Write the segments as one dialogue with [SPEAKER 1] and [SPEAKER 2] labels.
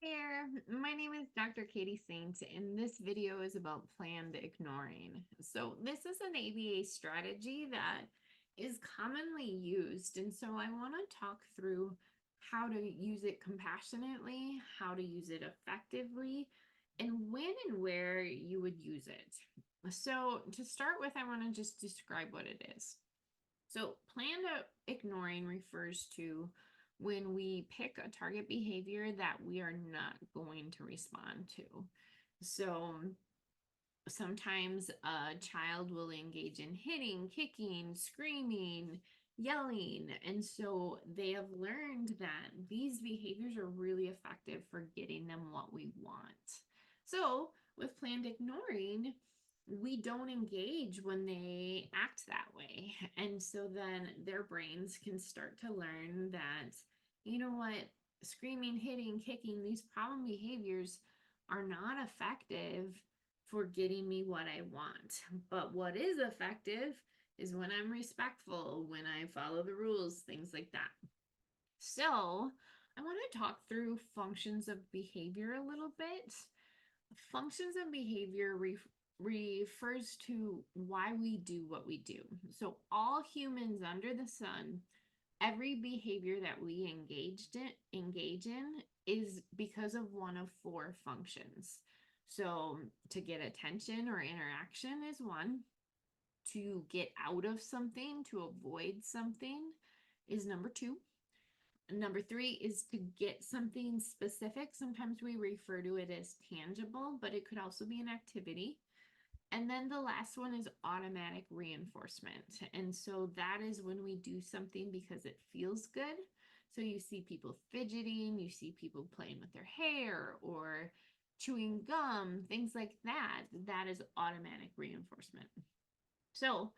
[SPEAKER 1] There, my name is Dr. Katie Saint, and this video is about planned ignoring. So, this is an ABA strategy that is commonly used, and so I want to talk through how to use it compassionately, how to use it effectively, and when and where you would use it. So, to start with, I want to just describe what it is. So, planned ignoring refers to when we pick a target behavior that we are not going to respond to. So, sometimes a child will engage in hitting, kicking, screaming, yelling. And so they have learned that these behaviors are really effective for getting them what we want. So, with planned ignoring, we don't engage when they act that way. And so then their brains can start to learn that, you know what, screaming, hitting, kicking, these problem behaviors are not effective for getting me what I want. But what is effective is when I'm respectful, when I follow the rules, things like that. So, I want to talk through functions of behavior a little bit. Functions of behavior refers to why we do what we do. So, all humans under the sun, every behavior that we engage in is because of one of four functions. So, to get attention or interaction is one, to get out of something, to avoid something is number two. Number three is to get something specific. Sometimes we refer to it as tangible, but it could also be an activity. And then the last one is automatic reinforcement. And so that is when we do something because it feels good. So you see people fidgeting, you see people playing with their hair or chewing gum, things like that. That is automatic reinforcement. So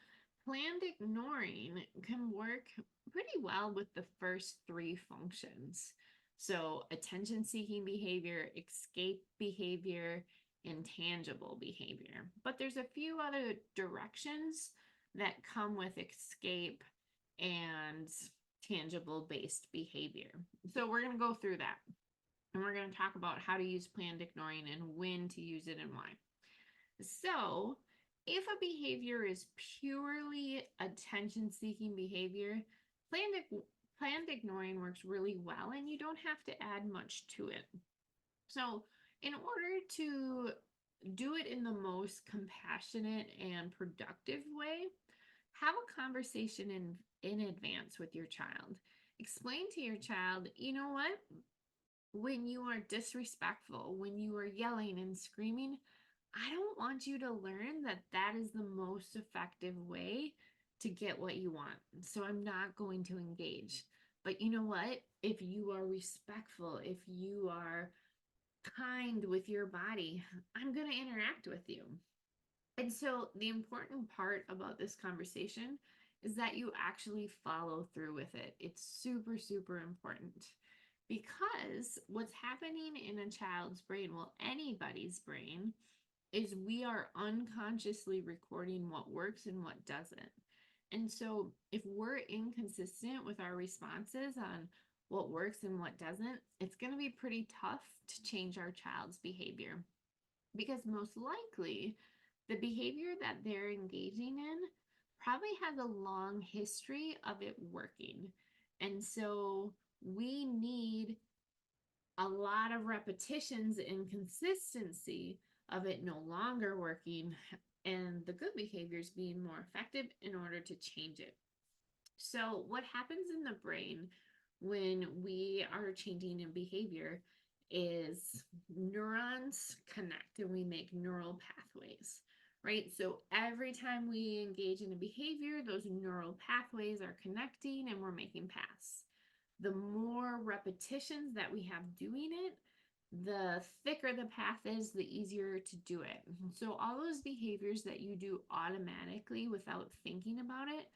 [SPEAKER 1] planned ignoring can work pretty well with the first three functions. So attention seeking behavior, escape behavior, intangible behavior. But there's a few other directions that come with escape and tangible based behavior. So we're going to go through that. And we're going to talk about how to use planned ignoring and when to use it and why. So, if a behavior is purely attention seeking behavior, planned, planned ignoring works really well and you don't have to add much to it. So, in order to do it in the most compassionate and productive way, have a conversation in advance with your child. Explain to your child, you know what? When you are disrespectful, when you are yelling and screaming, I don't want you to learn that that is the most effective way to get what you want. So I'm not going to engage. But you know what? If you are respectful, if you are kind with your body, I'm going to interact with you. And so the important part about this conversation is that you actually follow through with it. It's super, super important because what's happening in a child's brain, well, anybody's brain, is we are unconsciously recording what works and what doesn't. And so if we're inconsistent with our responses on what works and what doesn't, it's going to be pretty tough to change our child's behavior because most likely the behavior that they're engaging in probably has a long history of it working. And so we need a lot of repetitions and consistency of it no longer working and the good behaviors being more effective in order to change it. So, what happens in the brain when we are changing in behavior is neurons connect and we make neural pathways, right? So, every time we engage in a behavior, those neural pathways are connecting and we're making paths. The more repetitions that we have doing it, the thicker the path is, the easier to do it. So, all those behaviors that you do automatically without thinking about it,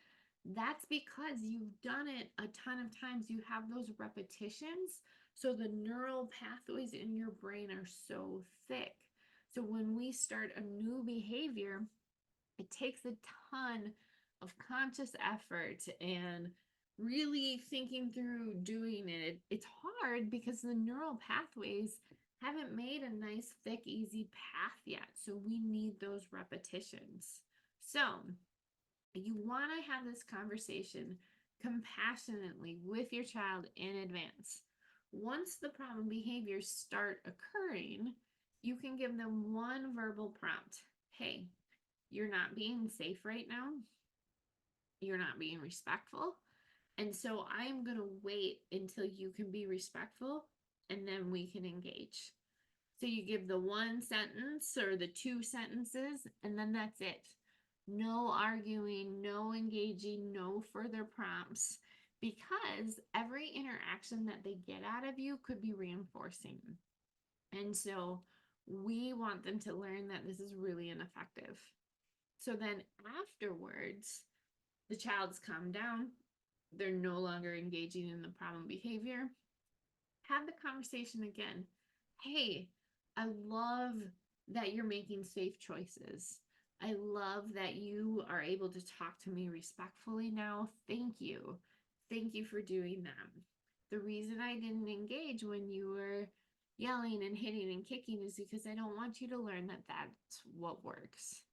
[SPEAKER 1] that's because you've done it a ton of times. You have those repetitions. So, the neural pathways in your brain are so thick. So, when we start a new behavior, it takes a ton of conscious effort and really thinking through doing it, it's hard because the neural pathways haven't made a nice, thick, easy path yet. So we need those repetitions. So you want to have this conversation compassionately with your child in advance. Once the problem behaviors start occurring, you can give them one verbal prompt. Hey, you're not being safe right now. You're not being respectful. And so I'm going to wait until you can be respectful and then we can engage. So you give the one sentence or the two sentences, and then that's it. No arguing, no engaging, no further prompts, because every interaction that they get out of you could be reinforcing. And so we want them to learn that this is really ineffective. So then afterwards, the child's calmed down, they're no longer engaging in the problem behavior. Have the conversation again. Hey, I love that you're making safe choices. I love that you are able to talk to me respectfully now. Thank you. Thank you for doing that. The reason I didn't engage when you were yelling and hitting and kicking is because I don't want you to learn that that's what works.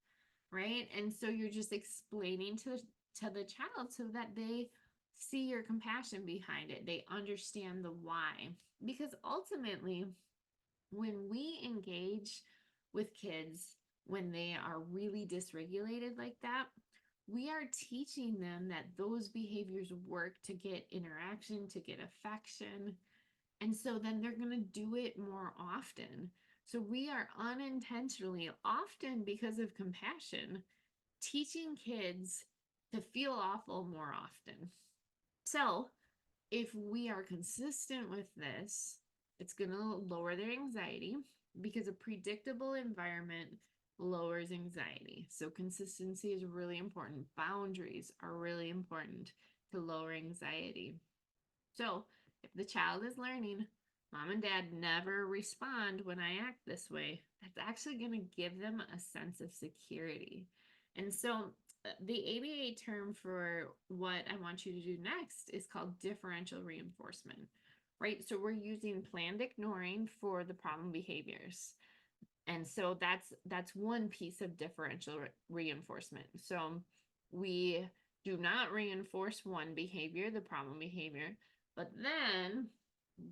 [SPEAKER 1] Right? And so you're just explaining to the child so that they see your compassion behind it. They understand the why. Because ultimately, when we engage with kids when they are really dysregulated like that, we are teaching them that those behaviors work to get interaction, to get affection. And so then they're going to do it more often. So we are unintentionally, often because of compassion, teaching kids to feel awful more often. So if we are consistent with this, it's going to lower their anxiety because a predictable environment lowers anxiety. So consistency is really important. Boundaries are really important to lower anxiety. So if the child is learning, mom and dad never respond when I act this way, that's actually going to give them a sense of security. And so the ABA term for what I want you to do next is called differential reinforcement, right? So we're using planned ignoring for the problem behaviors. And so that's one piece of differential reinforcement. So we do not reinforce one behavior, the problem behavior, but then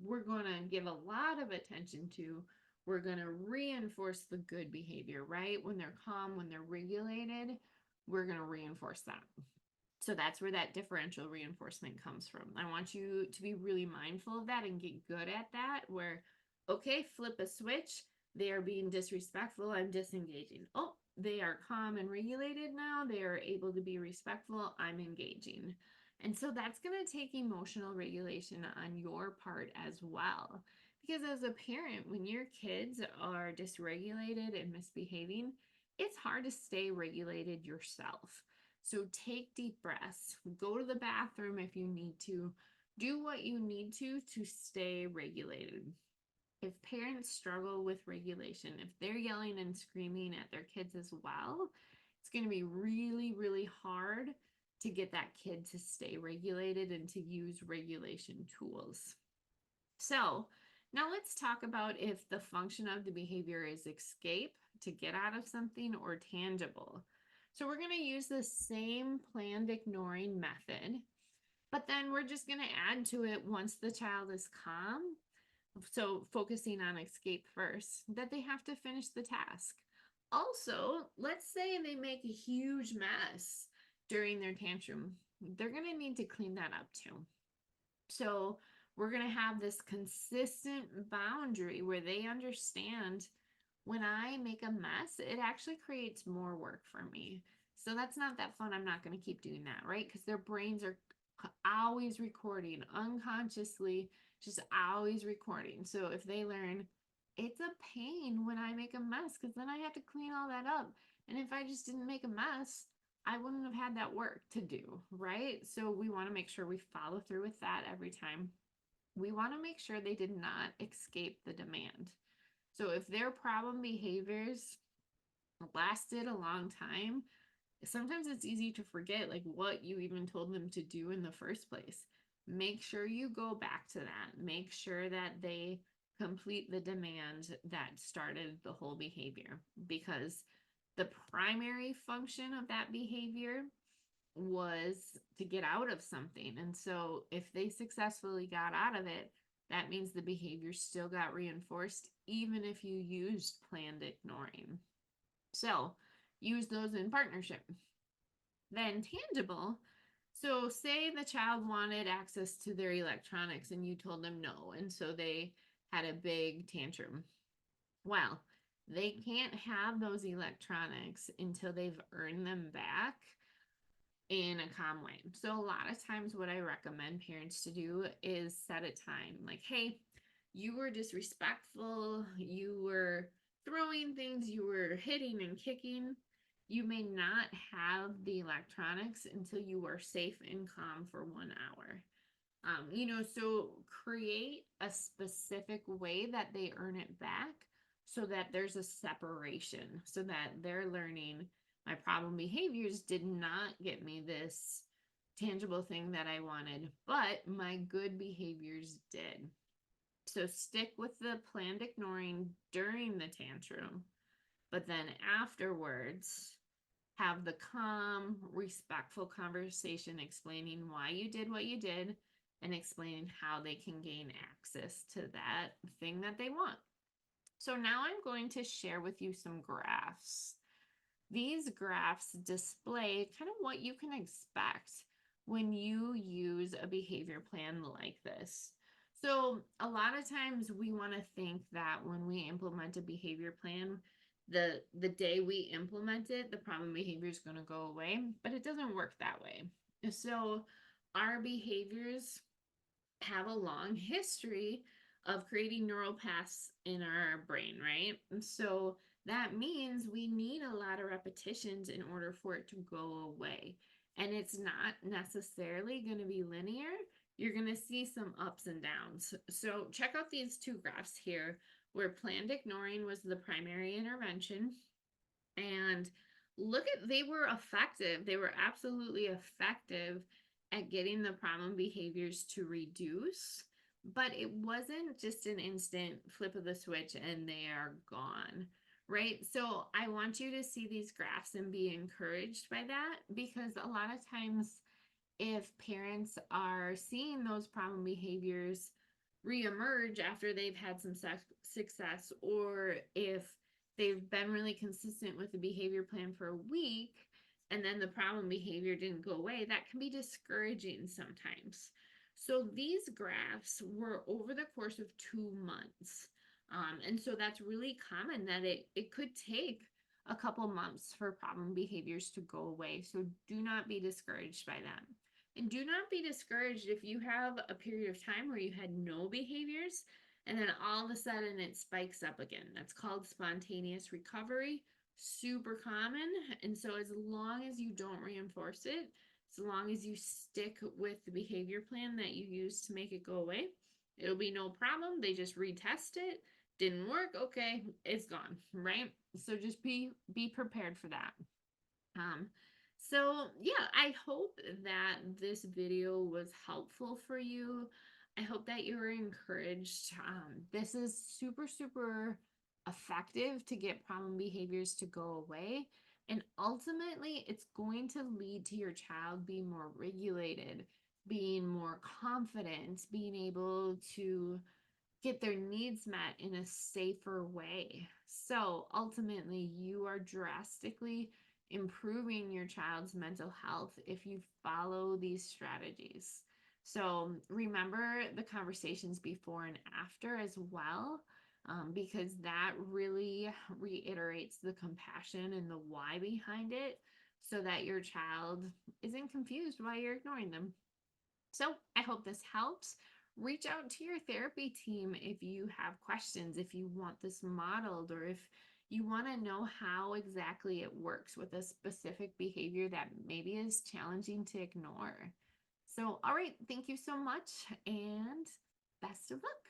[SPEAKER 1] we're going to give a lot of attention to, we're going to reinforce the good behavior, right? When they're calm, when they're regulated, we're going to reinforce that. So that's where that differential reinforcement comes from. I want you to be really mindful of that and get good at that, where, okay, flip a switch. They are being disrespectful. I'm disengaging. Oh, they are calm and regulated now. They are able to be respectful. I'm engaging. And so that's going to take emotional regulation on your part as well. Because as a parent, when your kids are dysregulated and misbehaving, it's hard to stay regulated yourself. So take deep breaths, go to the bathroom if you need to, do what you need to stay regulated. If parents struggle with regulation, if they're yelling and screaming at their kids as well, it's going to be really, really hard to get that kid to stay regulated and to use regulation tools. So now let's talk about if the function of the behavior is escape, to get out of something, or tangible. So we're going to use the same planned ignoring method, but then we're just going to add to it once the child is calm. So focusing on escape first, that they have to finish the task. Also, let's say they make a huge mess during their tantrum. They're going to need to clean that up too. So we're going to have this consistent boundary where they understand when I make a mess, it actually creates more work for me. So that's not that fun. I'm not going to keep doing that, right? Because their brains are always recording unconsciously, just always recording. So if they learn, it's a pain when I make a mess because then I have to clean all that up. And if I just didn't make a mess, I wouldn't have had that work to do, right? So we want to make sure we follow through with that every time. We want to make sure they did not escape the demand. So if their problem behaviors lasted a long time, Sometimes it's easy to forget like what you even told them to do in the first place. Make sure you go back to that. Make sure that they complete the demand that started the whole behavior, because the primary function of that behavior was to get out of something. And so if they successfully got out of it, that means the behavior still got reinforced, even if you used planned ignoring. So use those in partnership. Then tangible. So say the child wanted access to their electronics and you told them no. And so they had a big tantrum. Well, they can't have those electronics until they've earned them back in a calm way. So a lot of times what I recommend parents to do is set a time. Like, hey, you were disrespectful, you were throwing things, you were hitting and kicking. You may not have the electronics until you are safe and calm for 1 hour. So create a specific way that they earn it back so that there's a separation, so that they're learning my problem behaviors did not get me this tangible thing that I wanted, but my good behaviors did. So stick with the planned ignoring during the tantrum, but then afterwards, have the calm, respectful conversation explaining why you did what you did and explaining how they can gain access to that thing that they want. So now I'm going to share with you some graphs. These graphs display kind of what you can expect when you use a behavior plan like this. So a lot of times we want to think that when we implement a behavior plan, the day we implement it, the problem behavior is going to go away, but it doesn't work that way. So our behaviors have a long history of creating neural paths in our brain, right? And so that means we need a lot of repetitions in order for it to go away. And it's not necessarily going to be linear. You're going to see some ups and downs. So check out these two graphs here where planned ignoring was the primary intervention. And look at, they were effective. They were absolutely effective at getting the problem behaviors to reduce, but it wasn't just an instant flip of the switch and they are gone, right? So I want you to see these graphs and be encouraged by that, because a lot of times if parents are seeing those problem behaviors reemerge after they've had some success, or if they've been really consistent with the behavior plan for a week and then the problem behavior didn't go away, that can be discouraging sometimes. So these graphs were over the course of 2 months. And so that's really common that it could take a couple months for problem behaviors to go away. So do not be discouraged by that. And do not be discouraged if you have a period of time where you had no behaviors and then all of a sudden it spikes up again. That's called spontaneous recovery. Super common. And so as long as you don't reinforce it, as long as you stick with the behavior plan that you use to make it go away, it'll be no problem. They just retest it. Didn't work. Okay, it's gone, right? So just be prepared for that. So yeah, I hope that this video was helpful for you. I hope that you were encouraged. This is super, super effective to get problem behaviors to go away. And ultimately, it's going to lead to your child being more regulated, being more confident, being able to get their needs met in a safer way. So ultimately, you are drastically improving your child's mental health if you follow these strategies. So remember the conversations before and after as well, because that really reiterates the compassion and the why behind it so that your child isn't confused why you're ignoring them. So I hope this helps. Reach out to your therapy team if you have questions, if you want this modeled, or if you want to know how exactly it works with a specific behavior that maybe is challenging to ignore. So, all right, thank you so much and best of luck.